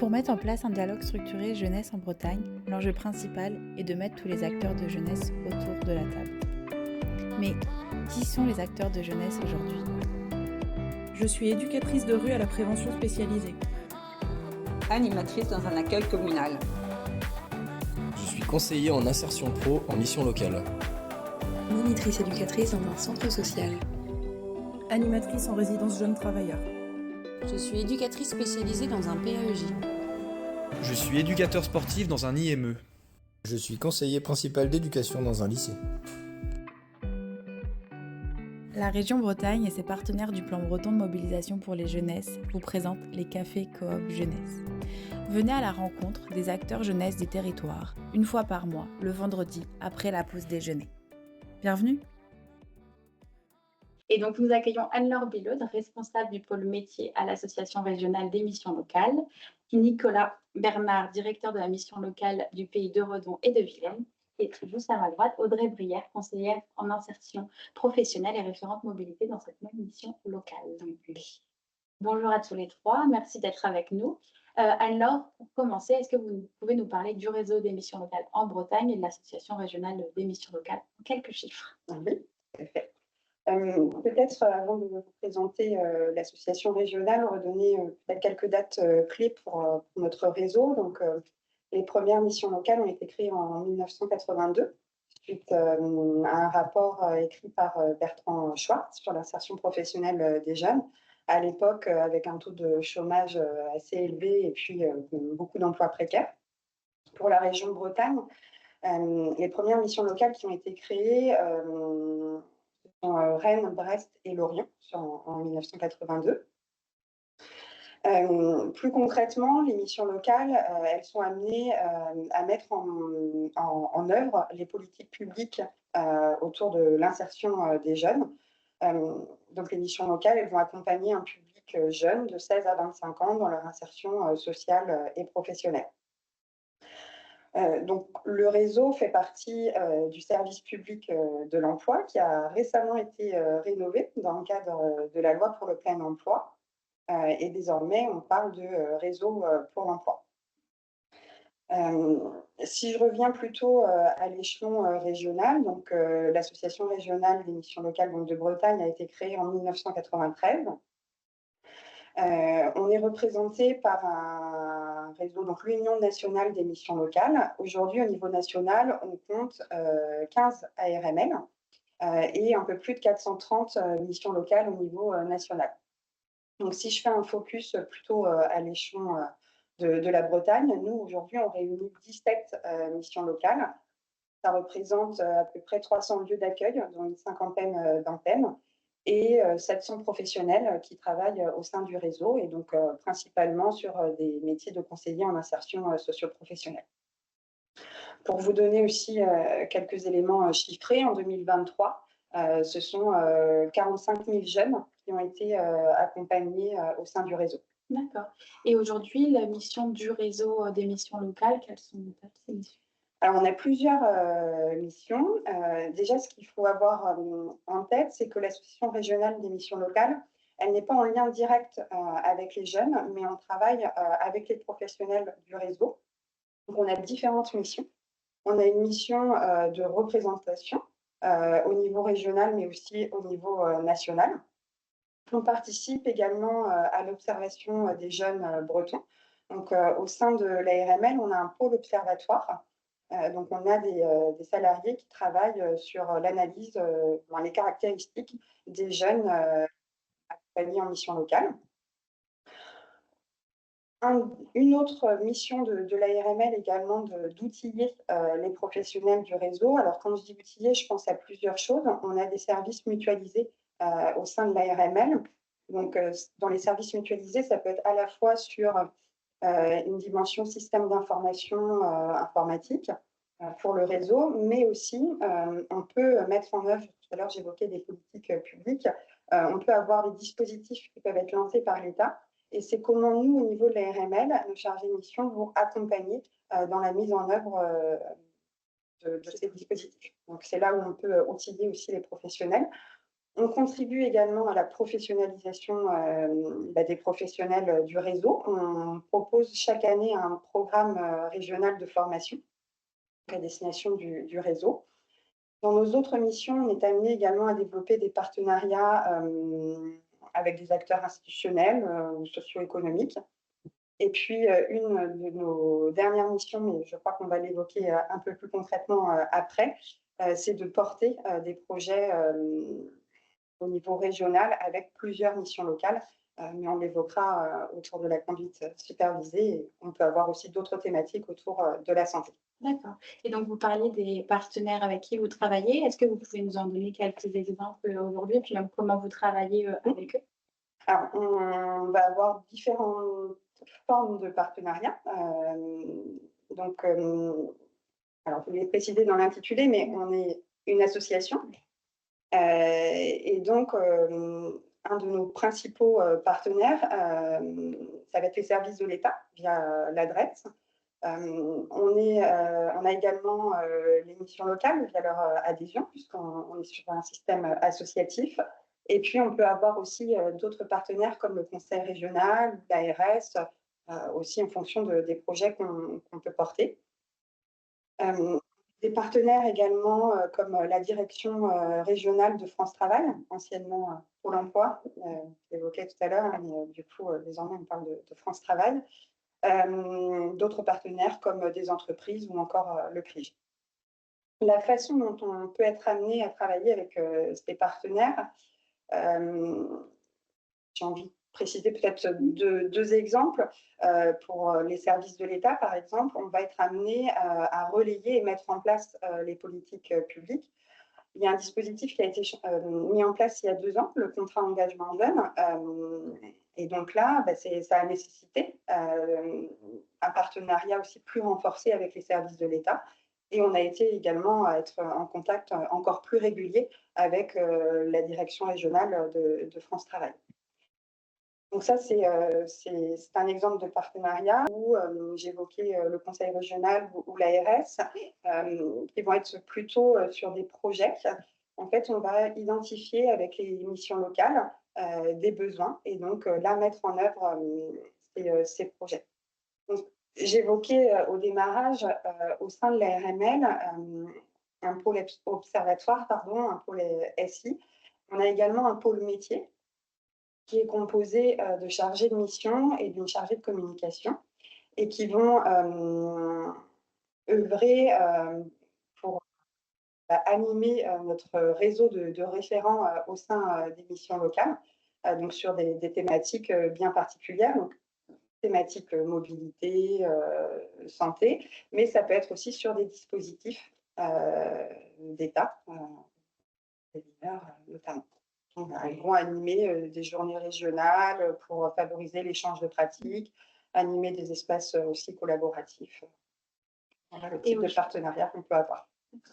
Pour mettre en place un dialogue structuré jeunesse en Bretagne, l'enjeu principal est de mettre tous les acteurs de jeunesse autour de la table. Mais qui sont les acteurs de jeunesse aujourd'hui? Je suis éducatrice de rue à la prévention spécialisée. Animatrice dans un accueil communal. Je suis conseiller en insertion pro en mission locale. Monitrice éducatrice dans un centre social. Animatrice en résidence jeunes travailleurs. Je suis éducatrice spécialisée dans un PAEJ. Je suis éducateur sportif dans un IME. Je suis conseiller principal d'éducation dans un lycée. La région Bretagne et ses partenaires du plan breton de mobilisation pour les jeunesses vous présentent les cafés coop jeunesse. Venez à la rencontre des acteurs jeunesse des territoires, une fois par mois, le vendredi, après la pause déjeuner. Bienvenue! Et donc, nous accueillons Anne-Laure Billod, responsable du pôle métier à l'Association régionale des missions locales, Nicolas Bernard, directeur de la mission locale du pays de Redon et de Vilaine, et juste à ma droite, Audrey Brière, conseillère en insertion professionnelle et référente mobilité dans cette même mission locale. Bonjour à tous les trois, merci d'être avec nous. Anne-Laure, pour commencer, est-ce que vous pouvez nous parler du réseau des missions locales en Bretagne et de l'Association régionale des missions locales en quelques chiffres? Oui, tout à fait. Peut-être avant de vous présenter l'association régionale, redonner peut-être quelques dates clés pour notre réseau. Donc, les premières missions locales ont été créées en 1982, suite à un rapport écrit par Bertrand Schwartz sur l'insertion professionnelle des jeunes, à l'époque avec un taux de chômage assez élevé et puis beaucoup d'emplois précaires. Pour la région de Bretagne, les premières missions locales qui ont été créées Rennes, Brest et Lorient en 1982. Plus concrètement, les missions locales, elles sont amenées à mettre en œuvre les politiques publiques autour de l'insertion des jeunes. Donc les missions locales, elles vont accompagner un public jeune de 16 à 25 ans dans leur insertion sociale et professionnelle. Donc, le réseau fait partie du service public de l'emploi qui a récemment été rénové dans le cadre de la loi pour le plein emploi. Et désormais, on parle de réseau pour l'emploi. Si je reviens plutôt à l'échelon régional, donc l'association régionale des missions locales donc, de Bretagne a été créée en 1993. On est représenté par un réseau, donc l'Union nationale des missions locales. Aujourd'hui, au niveau national, on compte 15 ARML et un peu plus de 430 missions locales au niveau national. Donc, si je fais un focus plutôt à l'échelon de la Bretagne, nous, aujourd'hui, on réunit 17 missions locales. Ça représente à peu près 300 lieux d'accueil, dont une cinquantaine d'antennes, et 700 professionnels qui travaillent au sein du réseau, et donc principalement sur des métiers de conseiller en insertion socio-professionnelle. Pour vous donner aussi quelques éléments chiffrés, en 2023, ce sont 45 000 jeunes qui ont été accompagnés au sein du réseau. D'accord. Et aujourd'hui, la mission du réseau des missions locales, quelles sont ces missions? Alors, on a plusieurs missions. Déjà, ce qu'il faut avoir en tête, c'est que l'association régionale des missions locales, elle n'est pas en lien direct avec les jeunes, mais on travaille avec les professionnels du réseau. Donc, on a différentes missions. On a une mission de représentation au niveau régional, mais aussi au niveau national. On participe également à l'observation des jeunes bretons. Donc, au sein de l'ARML, on a un pôle observatoire. Donc, on a des salariés qui travaillent sur l'analyse, les caractéristiques des jeunes accompagnés en mission locale. Une autre mission de l'ARML également d'outiller les professionnels du réseau. Alors, quand je dis outiller, je pense à plusieurs choses. On a des services mutualisés au sein de l'ARML. Donc, dans les services mutualisés, ça peut être à la fois sur une dimension système d'information informatique pour le réseau, mais aussi on peut mettre en œuvre, tout à l'heure j'évoquais des politiques publiques, on peut avoir des dispositifs qui peuvent être lancés par l'État, et c'est comment nous, au niveau de la RML, nos chargés de mission vont accompagner dans la mise en œuvre de ces dispositifs. Donc c'est là où on peut outiller aussi les professionnels. On contribue également à la professionnalisation des professionnels du réseau. On propose chaque année un programme régional de formation à destination du réseau. Dans nos autres missions, on est amené également à développer des partenariats avec des acteurs institutionnels ou socio-économiques. Et puis, une de nos dernières missions, mais je crois qu'on va l'évoquer un peu plus concrètement après, c'est de porter des projets au niveau régional avec plusieurs missions locales, mais on l'évoquera autour de la conduite supervisée. Et on peut avoir aussi d'autres thématiques autour de la santé. D'accord. Et donc, vous parliez des partenaires avec qui vous travaillez. Est-ce que vous pouvez nous en donner quelques exemples aujourd'hui, et puis même comment vous travaillez avec eux? Alors, on va avoir différentes formes de partenariat. Alors, je l'ai précisé dans l'intitulé, mais on est une association. Et donc, un de nos principaux partenaires, ça va être les services de l'État via l'adresse. On a également les missions locales via leur adhésion, puisqu'on est sur un système associatif. Et puis, on peut avoir aussi d'autres partenaires comme le conseil régional, l'ARS, aussi en fonction des projets qu'on peut porter. Des partenaires également comme la direction régionale de France Travail, anciennement Pôle emploi, je l'évoquais tout à l'heure, hein, mais du coup, désormais, on parle de France Travail. D'autres partenaires comme des entreprises ou encore le CRIJ. La façon dont on peut être amené à travailler avec ces partenaires, j'ai envie de préciser peut-être deux exemples. Pour les services de l'État, par exemple, on va être amené à relayer et mettre en place les politiques publiques. Il y a un dispositif qui a été mis en place il y a 2 ans, le contrat engagement jeune. Et donc là, ça a nécessité un partenariat aussi plus renforcé avec les services de l'État. Et on a été également à être en contact encore plus régulier avec la direction régionale de France Travail. Donc ça, c'est un exemple de partenariat où j'évoquais le conseil régional ou l'ARS, qui vont être plutôt sur des projets. En fait, on va identifier avec les missions locales des besoins et donc là, mettre en œuvre ces projets. Donc, j'évoquais au démarrage, au sein de la RML, un pôle observatoire, un pôle SI. On a également un pôle métier qui est composé de chargés de mission et d'une chargée de communication et qui vont œuvrer pour animer notre réseau de référents au sein des missions locales, donc sur des thématiques bien particulières, donc thématiques mobilité, santé, mais ça peut être aussi sur des dispositifs d'État, des mineurs notamment. Ils vont animer des journées régionales pour favoriser l'échange de pratiques, animer des espaces aussi collaboratifs. Voilà le type de partenariat qu'on peut avoir.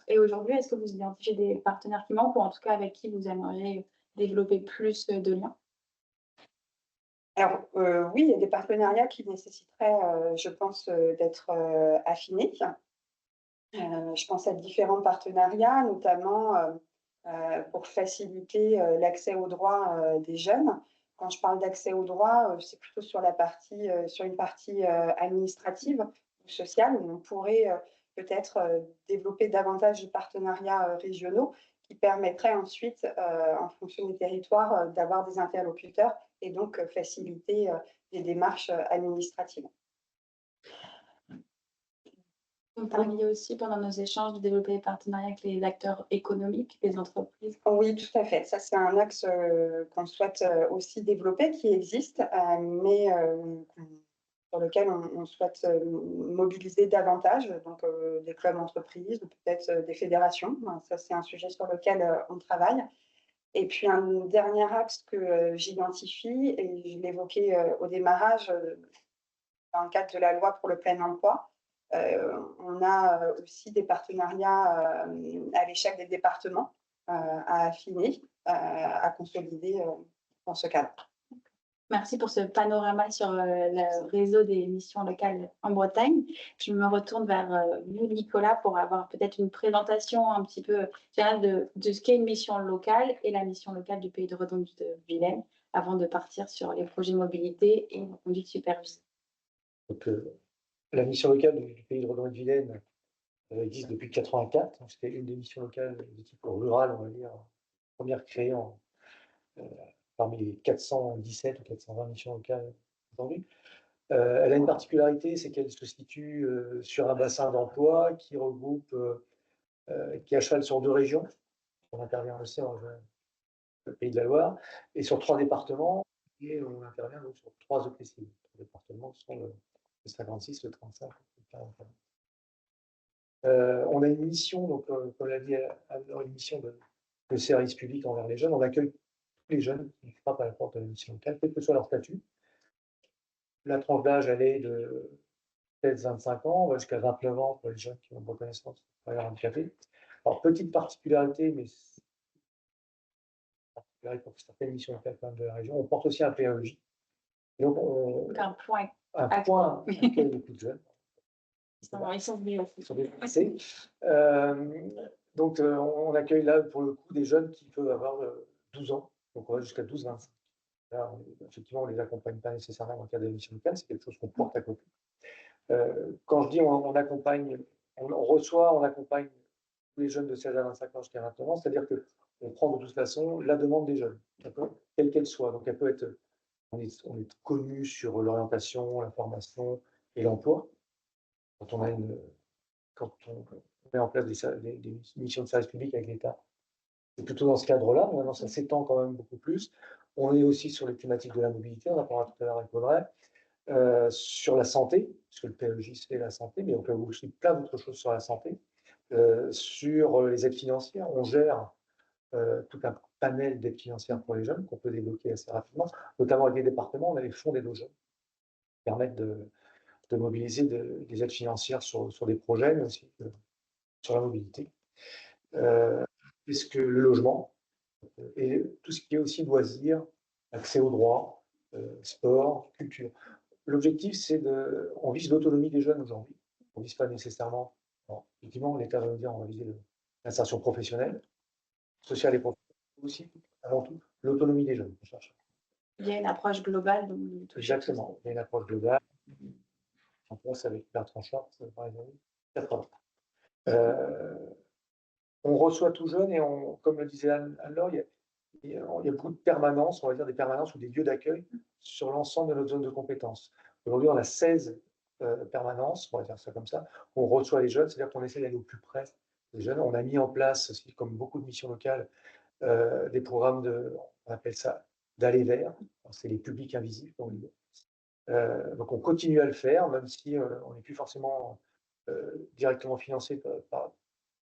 Et aujourd'hui, est-ce que vous identifiez des partenaires qui manquent ou en tout cas avec qui vous aimeriez développer plus de liens? Alors oui, il y a des partenariats qui nécessiteraient, je pense, d'être affinés. Je pense à différents partenariats, notamment pour faciliter l'accès aux droits des jeunes. Quand je parle d'accès aux droits, c'est plutôt sur une partie administrative ou sociale, où on pourrait peut-être développer davantage de partenariats régionaux qui permettraient ensuite, en fonction des territoires, d'avoir des interlocuteurs et donc faciliter les démarches administratives. Vous parliez aussi pendant nos échanges de développer des partenariats avec les acteurs économiques, les entreprises. Oui, tout à fait. Ça, c'est un axe qu'on souhaite aussi développer, qui existe, mais sur lequel on souhaite mobiliser davantage, donc des clubs entreprises, peut-être des fédérations. Ça, c'est un sujet sur lequel on travaille. Et puis, un dernier axe que j'identifie, et je l'évoquais au démarrage, dans le cadre de la loi pour le plein emploi, on a aussi des partenariats à l'échelle des départements à affiner, à consolider dans ce cadre. Merci pour ce panorama sur le réseau des missions locales en Bretagne. Je me retourne vers vous, Nicolas, pour avoir peut-être une présentation un petit peu générale de ce qu'est une mission locale et la mission locale du Pays de Redon de Vilaine, avant de partir sur les projets mobilité et la conduite supervisée. Donc, la mission locale du Pays de Redon et de Vilaine existe depuis 1984. C'était une des missions locales de type rural, on va dire, première créée parmi les 417 ou 420 missions locales aujourd'hui. Elle a une particularité, c'est qu'elle se situe sur un bassin d'emploi qui regroupe, qui est à cheval sur 2 régions. On intervient aussi dans le Pays de la Loire, et sur 3 départements, et on intervient donc sur 3 EPCI. Les départements sont le 56, le 35 et le 41. On a une mission, donc, comme l'a dit Anne-Laure, une mission de service public envers les jeunes. On accueille tous les jeunes qui frappent à la porte de la mission locale, quel que soit leur statut. La tranche d'âge, elle est de 16-25 ans, jusqu'à 29 ans pour les jeunes qui ont une reconnaissance de travailleurs handicapés. Alors, petite particularité, mais particularité pour certaines missions locales de la région, on porte aussi un PAEJ. Donc, Un point. un point accueille beaucoup de jeunes. Ils sont venus aussi. Ils sont bien passés. Donc, on accueille là, pour le coup, des jeunes qui peuvent avoir 12 ans, donc on va jusqu'à 12-25. Là, effectivement, on ne les accompagne pas nécessairement dans le cadre de la mission locale, c'est quelque chose qu'on porte à côté. Quand je dis on accompagne, on accompagne tous les jeunes de 16 à 25 ans jusqu'à 29 ans, c'est-à-dire qu'on prend de toute façon la demande des jeunes, quelle qu'elle soit. Donc, elle peut être, on est connu sur l'orientation, la formation et l'emploi. Quand on met en place des missions de service public avec l'État, c'est plutôt dans ce cadre-là. Maintenant, ça s'étend quand même beaucoup plus. On est aussi sur les thématiques de la mobilité, on en parlera tout à l'heure avec Audrey, sur la santé, puisque le PAEJ c'est la santé, mais on peut aussi plein d'autres choses sur la santé. Sur les aides financières, on gère tout un panel d'aides financières pour les jeunes qu'on peut débloquer assez rapidement, notamment avec les départements. On a les fonds d'aide aux jeunes qui permettent de mobiliser des aides financières sur des projets, mais aussi sur la mobilité. Est-ce que le logement et tout ce qui est aussi loisirs, accès aux droits, sport, culture. L'objectif, c'est on vise l'autonomie des jeunes aujourd'hui. On ne vise pas nécessairement, effectivement, l'État va nous dire on va viser l'insertion professionnelle, sociale et professionnelle aussi, avant tout, l'autonomie des jeunes. Il y a une approche globale. Exactement, il y a une approche globale. En place avec Bertrand Chart, par exemple, 80. On reçoit tout jeune et comme le disait Anne-Laure, il y a beaucoup de permanences, on va dire des permanences ou des lieux d'accueil sur l'ensemble de notre zone de compétences. Aujourd'hui, on a 16 permanences, on va dire ça comme ça, on reçoit les jeunes, c'est-à-dire qu'on essaie d'aller au plus près des jeunes. On a mis en place aussi, comme beaucoup de missions locales, des programmes on appelle ça d'aller vers, c'est les publics invisibles, comme on dit. Donc on continue à le faire, même si on n'est plus forcément directement financé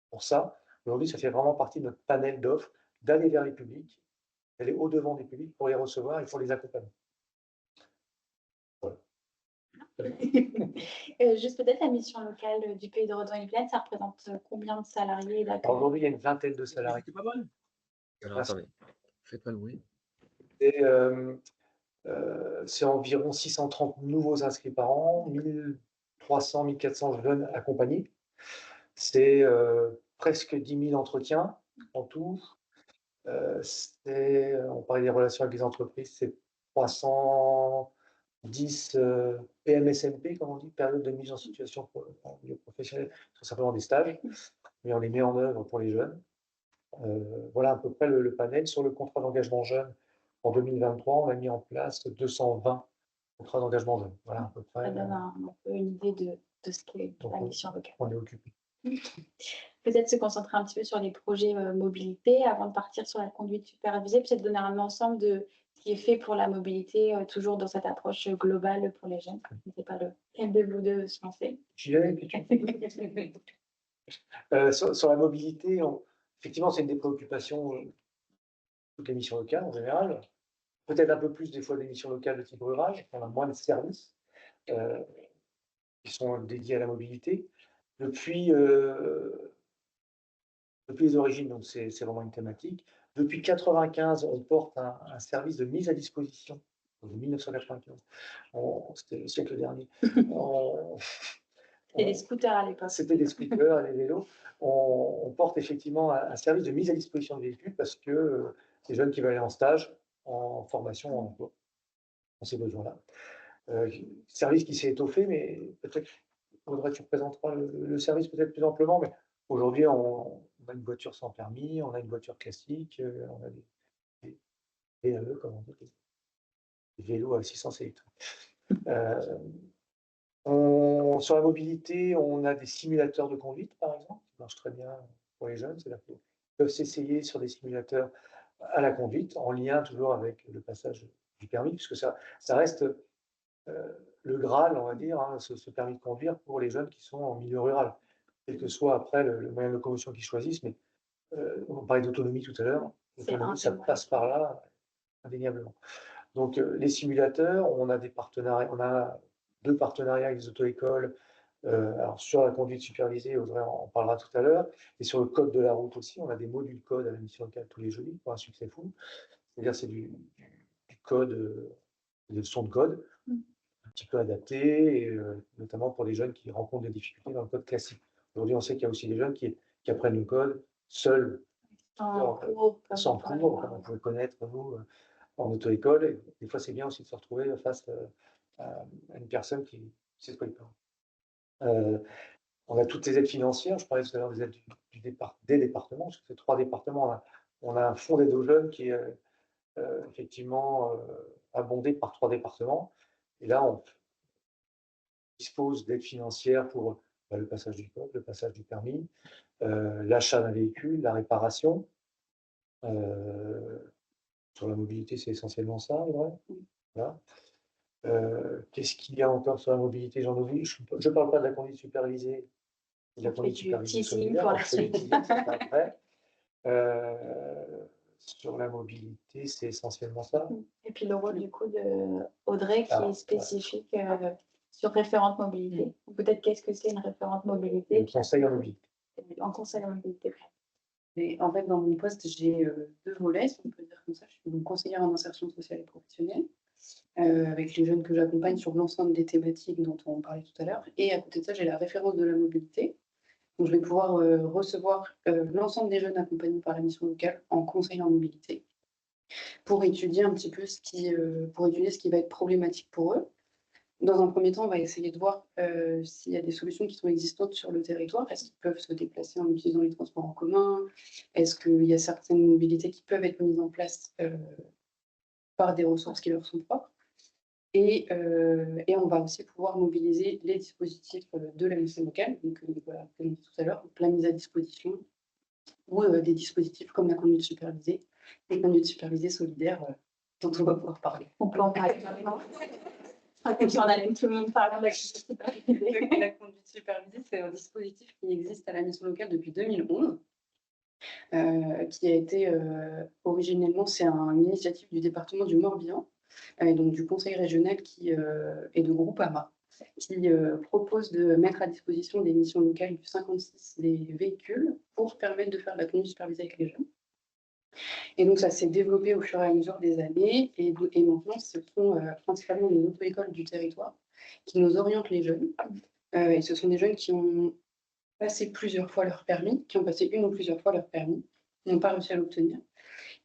pour ça. Aujourd'hui, ça fait vraiment partie de notre panel d'offres, d'aller vers les publics, d'aller au-devant des publics pour les recevoir et pour les accompagner. Voilà. Juste peut-être la mission locale du Pays de Redon et Vilaine, ça représente combien de salariés? Aujourd'hui, il y a une vingtaine de salariés. C'est pas mal. Alors, attendez, faites pas le bruit. C'est environ 630 nouveaux inscrits par an, 1300, 1400 jeunes accompagnés. C'est presque 10 000 entretiens en tout. On parlait des relations avec les entreprises, c'est 310 PMSMP, comme on dit, période de mise en situation en milieu professionnel, c'est simplement des stages, mais on les met en œuvre pour les jeunes. Voilà à peu près le panel. Sur le contrat d'engagement jeune, en 2023, on a mis en place 220 contrats d'engagement jeune. Voilà à peu près. Ça donne un peu une idée de ce qu'est la mission locale. On est occupé. Peut-être se concentrer un petit peu sur les projets mobilité avant de partir sur la conduite supervisée, peut-être donner un ensemble de ce qui est fait pour la mobilité, toujours dans cette approche globale pour les jeunes. Ce n'est pas lequel de vous deux se lancer. J'y vais, sur la mobilité, effectivement, c'est une des préoccupations de toutes les missions locales en général. Peut-être un peu plus des fois des missions locales de type rural, on a moins de services qui sont dédiés à la mobilité. Depuis les origines, donc c'est vraiment une thématique. Depuis 1995, on porte un service de mise à disposition de 1995. C'était le siècle dernier. On- Et les scooters à l'époque. C'était des scooters et des vélos. On porte effectivement un service de mise à disposition de véhicules parce que les jeunes qui veulent aller en stage, en formation, en emploi, ont ces besoins-là. Service qui s'est étoffé, mais peut-être Audrey, tu représenteras le service peut-être plus amplement, mais aujourd'hui, on a une voiture sans permis, on a une voiture classique, on a des VAE, comme on dit, des vélos à assistance électrique. Sur la mobilité, on a des simulateurs de conduite, par exemple, qui marchent très bien pour les jeunes. C'est-à-dire qu'ils peuvent s'essayer sur des simulateurs à la conduite, en lien toujours avec le passage du permis, puisque ça reste le Graal, on va dire, hein, ce permis de conduire pour les jeunes qui sont en milieu rural. Quel que soit après le moyen de locomotion qu'ils choisissent, mais on parlait d'autonomie tout à l'heure, l'autonomie, ça passe par là, indéniablement. Donc les simulateurs, on a 2 partenariats avec les auto-écoles, alors sur la conduite supervisée, Audrey en parlera tout à l'heure, et sur le code de la route aussi, on a des modules code à la mission locale tous les jeudis pour un succès fou. C'est-à-dire c'est du code, des leçons de code, un petit peu adapté, et, notamment pour des jeunes qui rencontrent des difficultés dans le code classique. Aujourd'hui, on sait qu'il y a aussi des jeunes qui apprennent le code seuls, sans cours, comme on pouvait connaître, nous, en auto-école. Et des fois, c'est bien aussi de se retrouver face à une personne qui sait de quoi il parle. On a toutes les aides financières. Je parlais tout à l'heure des aides des départements, parce que c'est 3 départements. On a un fonds d'aide aux jeunes qui est effectivement abondé par 3 départements. Et là, on dispose d'aides financières pour le passage du code, le passage du permis, l'achat d'un véhicule, la réparation. Sur la mobilité, c'est essentiellement ça, Audrey. Voilà. Qu'est-ce qu'il y a encore sur la mobilité? J'en oublie. Je ne parle pas de la conduite supervisée. De la conduite supervisée solidaire. Pour la suite. Après. Sur la mobilité, c'est essentiellement ça. Et puis le rôle du coup de Audrey qui est spécifique sur référente mobilité. Peut-être qu'est-ce que c'est une référente mobilité? Le conseil en mobilité. En conseil en mobilité. Et en fait, dans mon poste, j'ai 2 volets, si on peut dire comme ça. Je suis donc conseillère en insertion sociale et professionnelle, avec les jeunes que j'accompagne sur l'ensemble des thématiques dont on parlait tout à l'heure. Et à côté de ça, j'ai la référence de la mobilité. Donc, je vais pouvoir recevoir l'ensemble des jeunes accompagnés par la mission locale en conseil en mobilité pour étudier un petit peu ce qui va être problématique pour eux. Dans un premier temps, on va essayer de voir s'il y a des solutions qui sont existantes sur le territoire. Est-ce qu'ils peuvent se déplacer en utilisant les transports en commun? Est-ce qu'il y a certaines mobilités qui peuvent être mises en place par des ressources qui leur sont propres? Et on va aussi pouvoir mobiliser les dispositifs de la mission locale, donc voilà, comme dit tout à l'heure, la mise à disposition, ou des dispositifs comme la conduite supervisée, les conduites supervisées solidaires dont on va pouvoir parler. On peut en parler maintenant. Puis on a tout le monde parlant de la conduite supervisée. La conduite supervisée, c'est un dispositif qui existe à la mission locale depuis 2011, qui a été originellement, c'est une initiative du département du Morbihan, et donc du conseil régional et de Groupama, qui propose de mettre à disposition des missions locales du 56 des véhicules pour permettre de faire de la conduite supervisée avec les jeunes. Et donc, ça s'est développé au fur et à mesure des années. Et maintenant, ce sont principalement les auto-écoles du territoire qui nous orientent les jeunes. Et ce sont des jeunes qui ont passé plusieurs fois leur permis, qui ont passé une ou plusieurs fois leur permis, qui n'ont pas réussi à l'obtenir,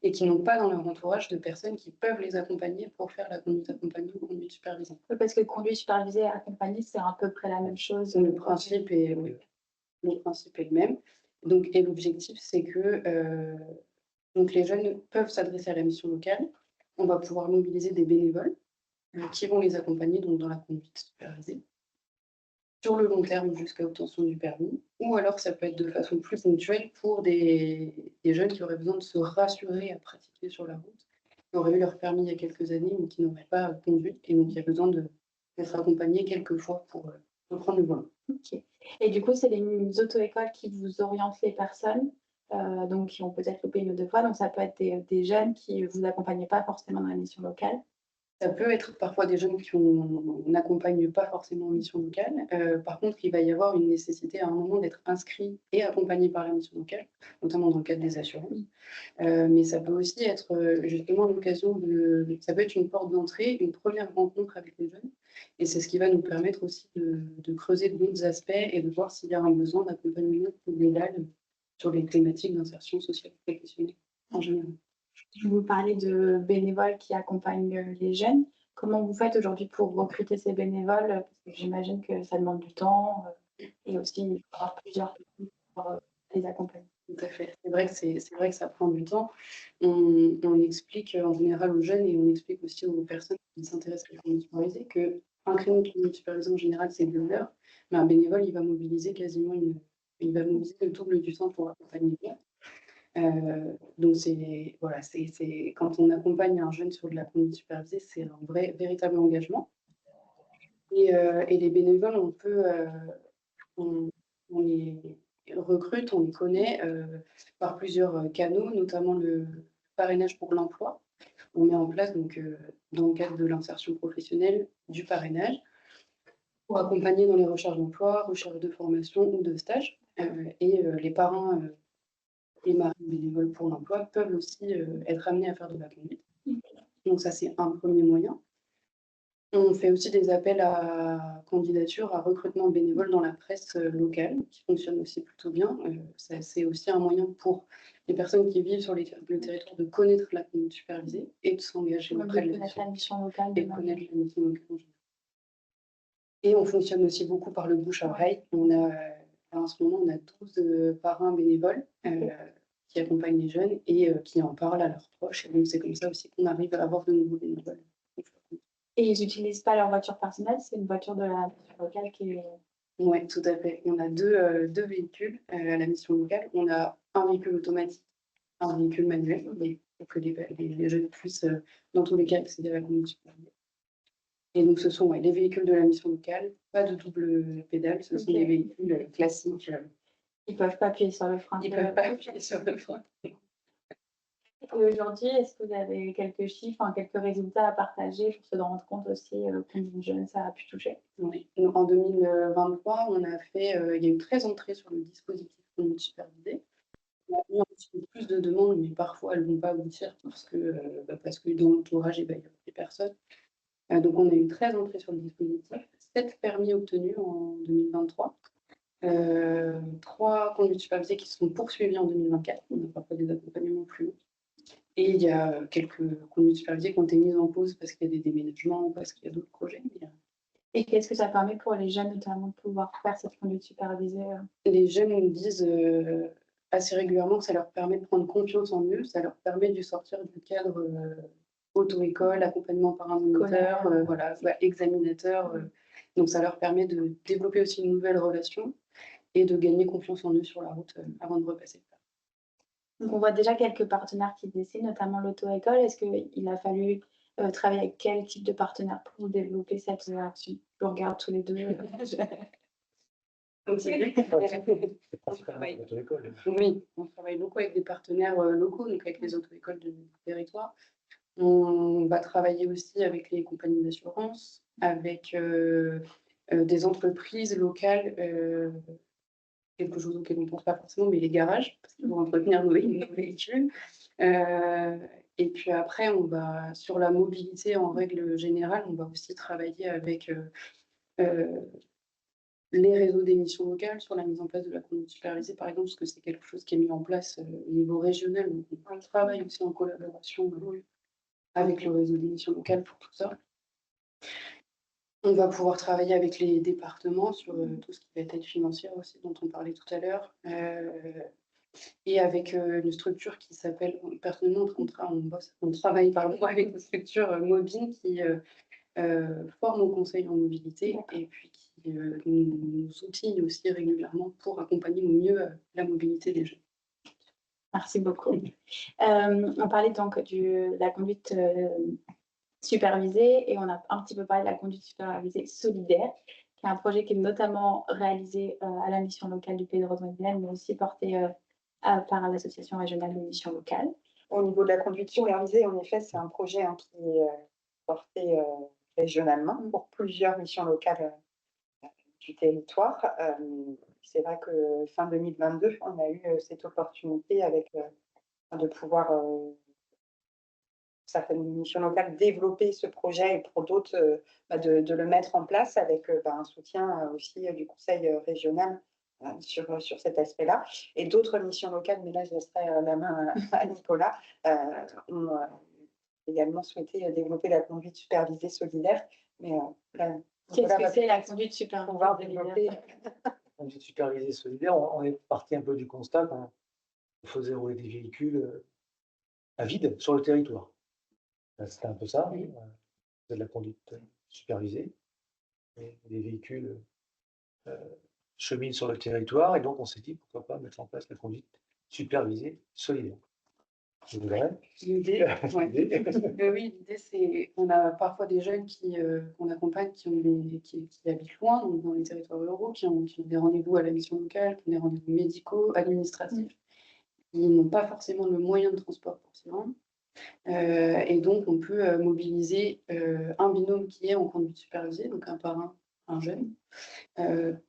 et qui n'ont pas dans leur entourage de personnes qui peuvent les accompagner pour faire la conduite accompagnée ou conduite supervisée. Parce que conduite supervisée et accompagnée, c'est à peu près la même chose. Le principe est le même. Donc, et l'objectif, c'est que donc les jeunes peuvent s'adresser à la mission locale. On va pouvoir mobiliser des bénévoles qui vont les accompagner donc, dans la conduite supervisée sur le long terme jusqu'à l'obtention du permis. Ou alors ça peut être de façon plus ponctuelle pour des jeunes qui auraient besoin de se rassurer à pratiquer sur la route, qui auraient eu leur permis il y a quelques années mais qui n'auraient pas conduit. Et donc il y a besoin d'être accompagnés quelques fois pour reprendre le volant. Okay. Et du coup, c'est les auto-écoles qui vous orientent les personnes donc qui ont peut-être loupé une ou deux fois. Donc ça peut être des jeunes qui ne vous accompagnent pas forcément dans la mission locale. Ça peut être parfois des jeunes on n'accompagne pas forcément en mission locale. Par contre, il va y avoir une nécessité à un moment d'être inscrit et accompagné par la mission locale, notamment dans le cadre des assurances. Mais ça peut aussi être justement l'occasion ça peut être une porte d'entrée, une première rencontre avec les jeunes. Et c'est ce qui va nous permettre aussi de creuser d'autres aspects et de voir s'il y a un besoin d'accompagnement global sur les thématiques d'insertion sociale et professionnelle en général. Vous parlez de bénévoles qui accompagnent les jeunes. Comment vous faites aujourd'hui pour recruter ces bénévoles? Parce que j'imagine que ça demande du temps et aussi il faut avoir plusieurs personnes pour les accompagner. Tout à fait. C'est vrai que ça prend du temps. On explique en général aux jeunes et on explique aussi aux personnes qui s'intéressent à la conduite supervisée qu'un créneau de conduite supervisée en général c'est 2 heures, mais un bénévole il va mobiliser il va mobiliser le double du temps pour accompagner les jeunes. Donc voilà, quand on accompagne un jeune sur de la conduite supervisée, c'est un véritable engagement. Et les bénévoles, on les recrute, on les connaît par plusieurs canaux, notamment le parrainage pour l'emploi. On met en place donc dans le cadre de l'insertion professionnelle du parrainage pour accompagner dans les recherches d'emploi, recherche de formation ou de stage. Et les parrains et marines bénévoles pour l'emploi peuvent aussi être amenés à faire de la conduite. Donc ça, c'est un premier moyen. On fait aussi des appels à candidature, à recrutement de bénévoles dans la presse locale, qui fonctionne aussi plutôt bien. C'est aussi un moyen pour les personnes qui vivent sur le territoire de connaître la conduite supervisée et de s'engager auprès de la mission locale. et connaître la mission locale en général. Et on fonctionne aussi beaucoup par le bouche à oreille. En ce moment, on a 12 parrains bénévoles qui accompagnent les jeunes et qui en parlent à leurs proches. Et donc, c'est comme ça aussi qu'on arrive à avoir de nouveaux bénévoles. Et ils n'utilisent pas leur voiture personnelle, c'est une voiture de la mission locale qui est... Oui, tout à fait. On a deux véhicules à la mission locale. On a un véhicule automatique, un véhicule manuel, pour que les jeunes puissent, dans tous les cas, accéder à la conduite supervisée. Et donc, ce sont les véhicules de la mission locale, pas de double pédale, ce sont des véhicules classiques. Ils ne peuvent pas appuyer sur le frein. Ils ne peuvent pas appuyer sur le frein. Et aujourd'hui, est-ce que vous avez quelques chiffres, quelques résultats à partager pour se rendre compte aussi combien de jeunes ça a pu toucher? Oui. Donc, en 2023, il y a eu 13 entrées sur le dispositif conduite supervisée. On a eu un petit peu plus de demandes, mais parfois elles ne vont pas aboutir parce que dans l'entourage, il y a des personnes. Donc, on a eu 13 entrées sur le dispositif, 7 permis obtenus en 2023. 3 conduites supervisées qui sont poursuivies en 2024. On a parfois des accompagnements plus longs. Et il y a quelques conduites supervisées qui ont été mises en pause parce qu'il y a des déménagements ou parce qu'il y a d'autres projets. Et qu'est-ce que ça permet pour les jeunes, notamment, de pouvoir faire cette conduite supervisée? Les jeunes nous disent assez régulièrement que ça leur permet de prendre confiance en eux, ça leur permet de sortir du cadre auto-école, accompagnement par un moniteur, examinateur. Donc ça leur permet de développer aussi une nouvelle relation et de gagner confiance en eux sur la route avant de repasser le pas. Donc on voit déjà quelques partenaires qui se dessinent, notamment l'auto-école. Est-ce qu'il a fallu travailler avec quel type de partenaire pour développer cette action? Je regarde tous les deux. Oui, on travaille beaucoup avec des partenaires locaux, donc avec les auto-écoles de notre territoire. On va travailler aussi avec les compagnies d'assurance, avec des entreprises locales, quelque chose auquel on ne pense pas forcément, mais les garages, parce qu'ils vont entretenir nos véhicules. Et puis après, sur la mobilité en règle générale, on va aussi travailler avec les réseaux d'émissions locales sur la mise en place de la conduite supervisée, par exemple, parce que c'est quelque chose qui est mis en place au niveau régional. Donc on travaille aussi en collaboration avec le réseau d'émissions locales pour tout ça. On va pouvoir travailler avec les départements sur tout ce qui va être aide financière aussi, dont on parlait tout à l'heure. Et avec une structure qui s'appelle, personnellement, on travaille avec une structure mobile qui forme au conseil en mobilité et puis qui nous outille aussi régulièrement pour accompagner au mieux la mobilité des jeunes. Merci beaucoup. On parlait donc de la conduite supervisée et on a un petit peu parlé de la conduite supervisée solidaire, qui est un projet qui est notamment réalisé à la mission locale du Pays de Rodon-et-Vilaine, mais aussi porté par l'association régionale des missions locales. Au niveau de la conduite supervisée, en effet, c'est un projet qui est portée régionalement pour plusieurs missions locales du territoire. C'est vrai que fin 2022, on a eu cette opportunité avec de pouvoir certaines missions locales développer ce projet et pour d'autres de le mettre en place avec un soutien aussi du conseil régional sur cet aspect-là. Et d'autres missions locales, mais là je laisserai la main à Nicolas, ont également souhaité développer la conduite supervisée solidaire. Mais là, qu'est-ce que c'est la conduite supervisée pouvoir développer La conduite supervisée solidaire, on est parti un peu du constat qu'on faisait rouler des véhicules à vide sur le territoire. C'était un peu ça, c'est de la conduite supervisée. Et les véhicules cheminent sur le territoire et donc on s'est dit pourquoi pas mettre en place la conduite supervisée solidaire. L'idée, oui, l'idée c'est on a parfois des jeunes qu'on accompagne qui habitent loin, donc dans les territoires ruraux, qui ont des rendez-vous à la mission locale, qui ont des rendez-vous médicaux, administratifs, qui n'ont pas forcément le moyen de transport pour s'y rendre. Et donc on peut mobiliser un binôme qui est en conduite supervisée, donc un parrain, un jeune,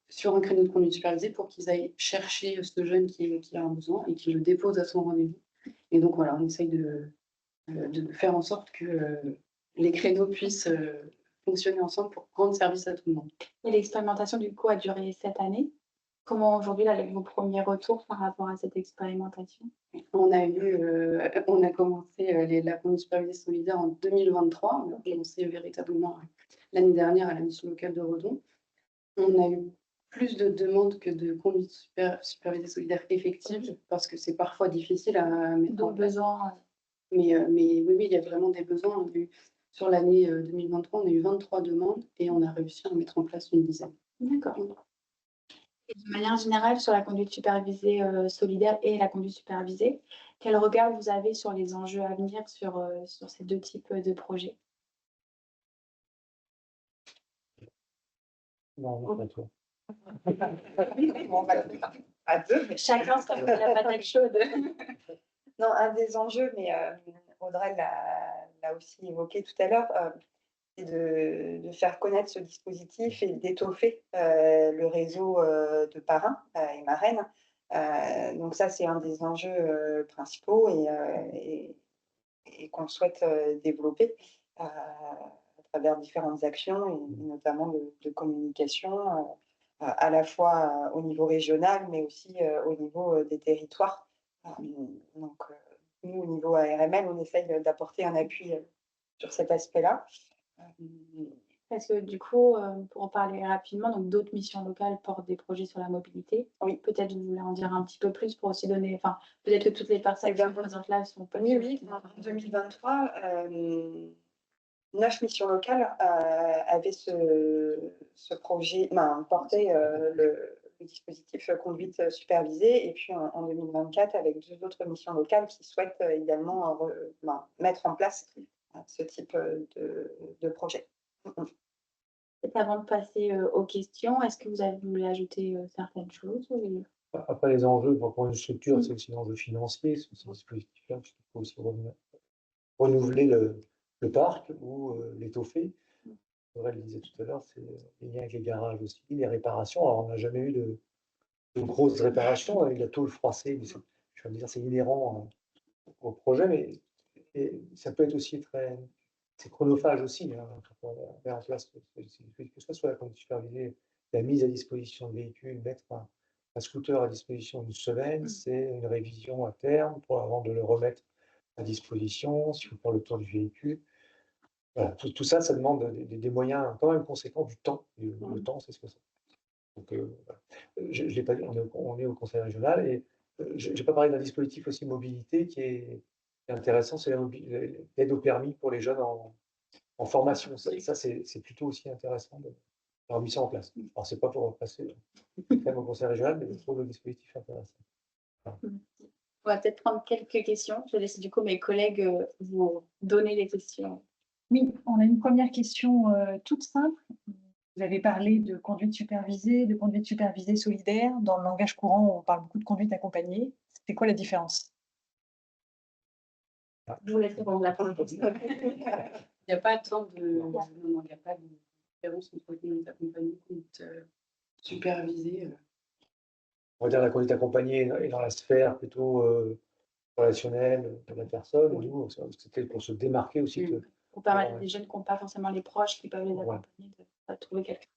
sur un créneau de conduite supervisée pour qu'ils aillent chercher ce jeune qui a un besoin et qui le dépose à son rendez-vous. Et donc voilà, on essaye de faire en sorte que les créneaux puissent fonctionner ensemble pour rendre service à tout le monde. Et l'expérimentation du coup a duré cette année. Comment aujourd'hui, avec vos premiers retours par rapport à cette expérimentation? On a commencé la conduite supervisée solidaire en 2023. On a commencé véritablement l'année dernière à la mission locale de Redon. On a eu plus de demandes que de conduite supervisée solidaire effective parce que c'est parfois difficile à mettre en place. Mais oui, il y a vraiment des besoins. Sur l'année 2023, on a eu 23 demandes et on a réussi à mettre en place une dizaine. D'accord. Et de manière générale, sur la conduite supervisée solidaire et la conduite supervisée, quel regard vous avez sur les enjeux à venir sur ces deux types de projets? Non, pas toi. On va le faire à deux. Chacun se fait la patate chaude. Non, un des enjeux, mais Audrey l'a aussi évoqué tout à l'heure, c'est de faire connaître ce dispositif et d'étoffer le réseau de parrains et marraines. Donc ça, c'est un des enjeux principaux et qu'on souhaite développer à travers différentes actions et notamment de communication à la fois au niveau régional, mais aussi au niveau des territoires. Donc, nous, au niveau ARML, on essaye d'apporter un appui sur cet aspect-là. Parce que du coup, pour en parler rapidement, donc d'autres missions locales portent des projets sur la mobilité. Oui. Peut-être vous voulez en dire un petit peu plus pour aussi donner, enfin, peut-être que toutes les personnes qui sont présentes là sont pas. Oui, en 2023, 9 missions locales avaient ce projet, porté le dispositif conduite supervisée, et puis en 2024 avec 2 autres missions locales qui souhaitent également mettre en place ce type de projet. Et avant de passer aux questions, est-ce que vous voulu ajouter certaines choses ou... Après, les enjeux pour une structure, c'est aussi l'enjeu financier, c'est aussi un dispositif-là, parce qu'il faut aussi renouveler le parc ou l'étoffer. Aurèle le disait tout à l'heure, c'est les liens avec les garages aussi, les réparations. Alors, on n'a jamais eu de grosses réparations avec la tôle froissée, mais je veux dire, c'est inhérent au projet, mais ça peut être aussi c'est chronophage aussi, quand on met en place, que ce soit la conduite supervisée, la mise à disposition de véhicules, mettre un scooter à disposition d'une semaine, c'est une révision à terme avant de le remettre à disposition, s'il faut faire le tour du véhicule. Voilà, tout ça, ça demande des moyens quand même conséquents, du temps. Le temps, c'est ce que c'est. Donc, je l'ai pas dit, on est au conseil régional et je n'ai pas parlé d'un dispositif aussi mobilité qui est intéressant, c'est l'aide au permis pour les jeunes en formation. Ça c'est plutôt aussi intéressant d'avoir mis ça en place. Alors, c'est pas pour passer même au conseil régional, mais je trouve le dispositif intéressant. Voilà. On va peut-être prendre quelques questions. Je vais laisser du coup mes collègues vous donner les questions. Oui, on a une première question toute simple. Vous avez parlé de conduite supervisée solidaire. Dans le langage courant, on parle beaucoup de conduite accompagnée. C'est quoi la différence? Je vous laisse répondre la première question. Il n'y a pas tant de... Non, il n'y a pas de différence entre conduite accompagnée et conduite supervisée. On va dire la conduite accompagnée est dans la sphère plutôt relationnelle de la personne. Et nous, c'était pour se démarquer aussi. Pour permettre à des jeunes qui n'ont pas forcément les proches qui peuvent les accompagner de trouver quelqu'un.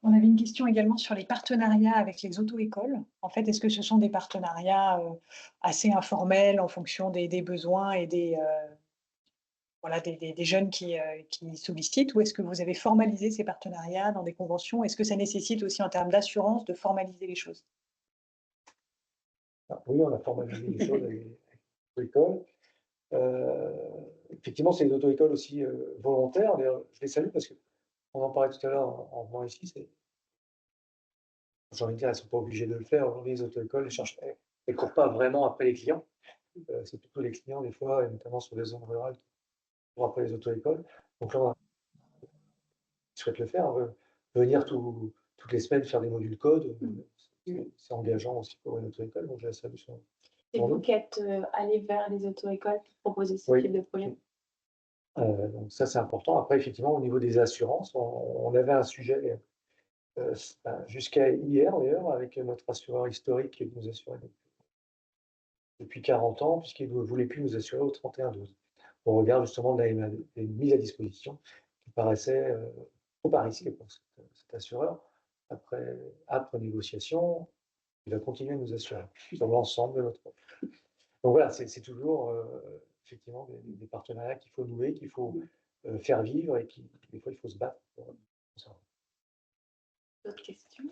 On avait une question également sur les partenariats avec les auto-écoles. En fait, est-ce que ce sont des partenariats assez informels en fonction des besoins et des jeunes qui sollicitent, ou est-ce que vous avez formalisé ces partenariats dans des conventions? Est-ce que ça nécessite aussi en termes d'assurance de formaliser les choses? Oui, on a formalisé les choses avec les auto-écoles. Effectivement, c'est des auto-écoles aussi volontaires. D'ailleurs, je les salue parce qu'on en parlait tout à l'heure en venant ici. J'ai envie de dire, elles ne sont pas obligées de le faire. Aujourd'hui, les auto-écoles, elles ne courent pas vraiment après les clients. C'est plutôt les clients, des fois, et notamment sur les zones rurales, qui courent après les auto-écoles. Donc là, ils souhaitent le faire. Venir toutes les semaines faire des modules code, c'est engageant aussi pour une auto-école. Donc, je la salue. C'est vous qui êtes allé vers les auto-écoles pour proposer ce type de projet? Donc ça, c'est important. Après, effectivement, au niveau des assurances, on avait un sujet jusqu'à hier, d'ailleurs, avec notre assureur historique qui nous assurait depuis 40 ans, puisqu'il ne voulait plus nous assurer au 31/12. On regarde justement de la mise à disposition qui paraissait trop à risquer pour cet assureur. Après âpre négociation, il va continuer à nous assurer sur l'ensemble de notre offre. Donc voilà, c'est toujours effectivement des partenariats qu'il faut nouer, qu'il faut faire vivre et des fois il faut se battre pour ça. D'autres questions?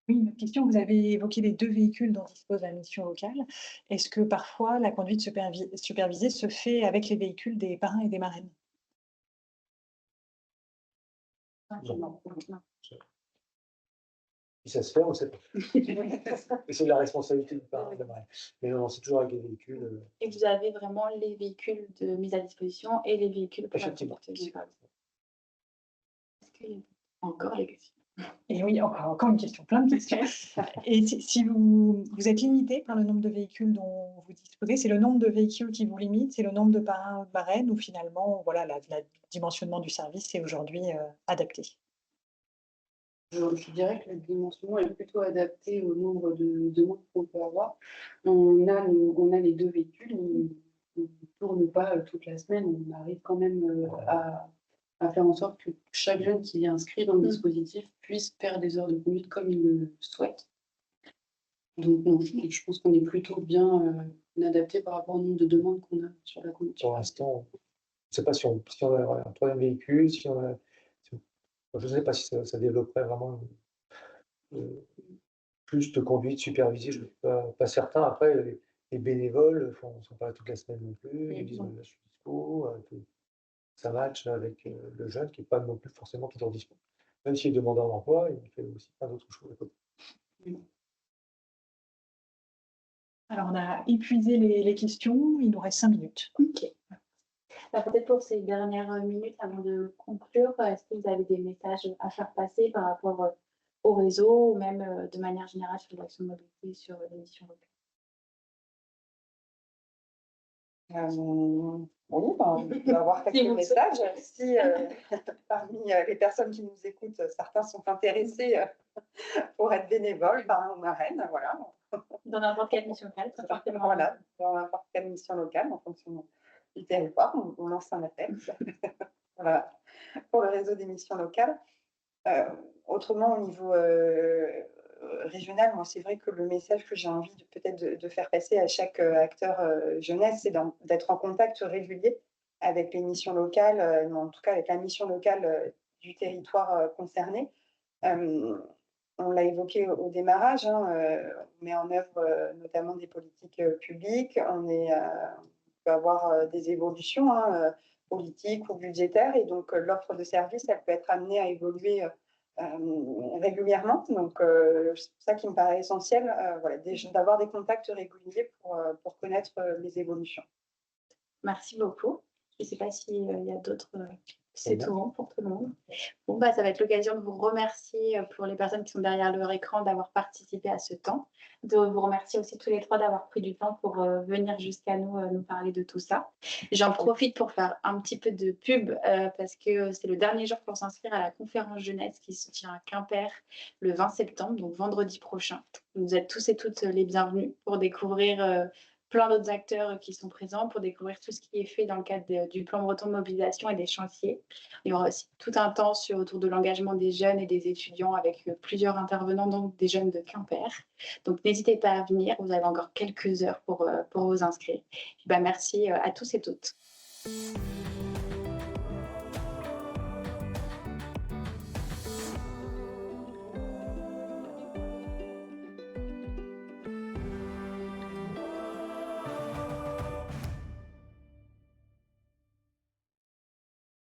Oui, une autre question. Vous avez évoqué les 2 véhicules dont dispose la mission locale. Est-ce que parfois la conduite supervisée se fait avec les véhicules des parrains et des marraines? Non. Si ça se fait, on ne sait pas. C'est de la responsabilité du parrain et de la marraine. Mais non, c'est toujours avec les véhicules. Et vous avez vraiment les véhicules de mise à disposition et les véhicules pour la conduite supervisée. Est-ce qu'il y a encore des questions? Et oui, encore une question, plein de questions. Et si vous êtes limité par le nombre de véhicules dont vous disposez, c'est le nombre de véhicules qui vous limite, c'est le nombre de parrains ou de marraines, ou finalement, voilà, le dimensionnement du service est aujourd'hui adapté? Je dirais que le dimensionnement est plutôt adapté au nombre de demandes qu'on peut avoir. On a les 2 véhicules, on ne tourne pas toute la semaine, on arrive quand même à faire en sorte que chaque jeune qui est inscrit dans le dispositif puisse faire des heures de conduite comme il le souhaite. Donc je pense qu'on est plutôt bien adapté par rapport au nombre de demandes qu'on a sur la conduite. Pour l'instant, je ne sais pas si on a un 3e véhicule, je ne sais pas si ça développerait vraiment plus de conduite supervisée, je ne suis pas certain. Après, les bénévoles ne sont pas là toute la semaine non plus, ils disent là, je suis dispo, ça match avec le jeune qui n'est pas non plus forcément toujours dispo. Même s'il est demandeur d'emploi, il fait aussi plein d'autres choses à côté. Alors, on a épuisé les questions, il nous reste 5 minutes. Ok. Peut-être pour ces dernières minutes avant de conclure, est-ce que vous avez des messages à faire passer par rapport au réseau ou même de manière générale sur l'action de mobilité, sur les missions locales? Oui, on peut avoir quelques messages. Si parmi les personnes qui nous écoutent, certains sont intéressés pour être bénévoles, parrain ou marraine, voilà. Dans n'importe quelle mission locale, voilà, dans n'importe quelle mission locale, en fonction du territoire, on lance un appel. Voilà, pour le réseau des missions locales. Autrement, au niveau régional, moi, c'est vrai que le message que j'ai envie de faire passer à chaque acteur jeunesse, c'est d'être en contact régulier avec les missions locales, en tout cas avec la mission locale du territoire concerné. On l'a évoqué au démarrage, on met en œuvre notamment des politiques publiques, on peut avoir des évolutions politiques ou budgétaires, et donc l'offre de services, elle peut être amenée à évoluer régulièrement. Donc, c'est ça qui me paraît essentiel, d'avoir des contacts réguliers pour connaître les évolutions. Merci beaucoup. Je ne sais pas s'il y a d'autres C'est tout bon pour tout le monde. Bon, bah, ça va être l'occasion de vous remercier pour les personnes qui sont derrière leur écran d'avoir participé à ce temps, de vous remercier aussi tous les trois d'avoir pris du temps pour venir jusqu'à nous, nous parler de tout ça. J'en profite pour faire un petit peu de pub parce que c'est le dernier jour pour s'inscrire à la conférence jeunesse qui se tient à Quimper le 20 septembre, donc vendredi prochain. Vous êtes tous et toutes les bienvenus pour découvrir plein d'autres acteurs qui sont présents, pour découvrir tout ce qui est fait dans le cadre du plan breton de mobilisation et des chantiers. Il y aura aussi tout un temps autour de l'engagement des jeunes et des étudiants avec plusieurs intervenants, donc des jeunes de Quimper. Donc n'hésitez pas à venir, vous avez encore quelques heures pour vous inscrire. Et merci à tous et toutes.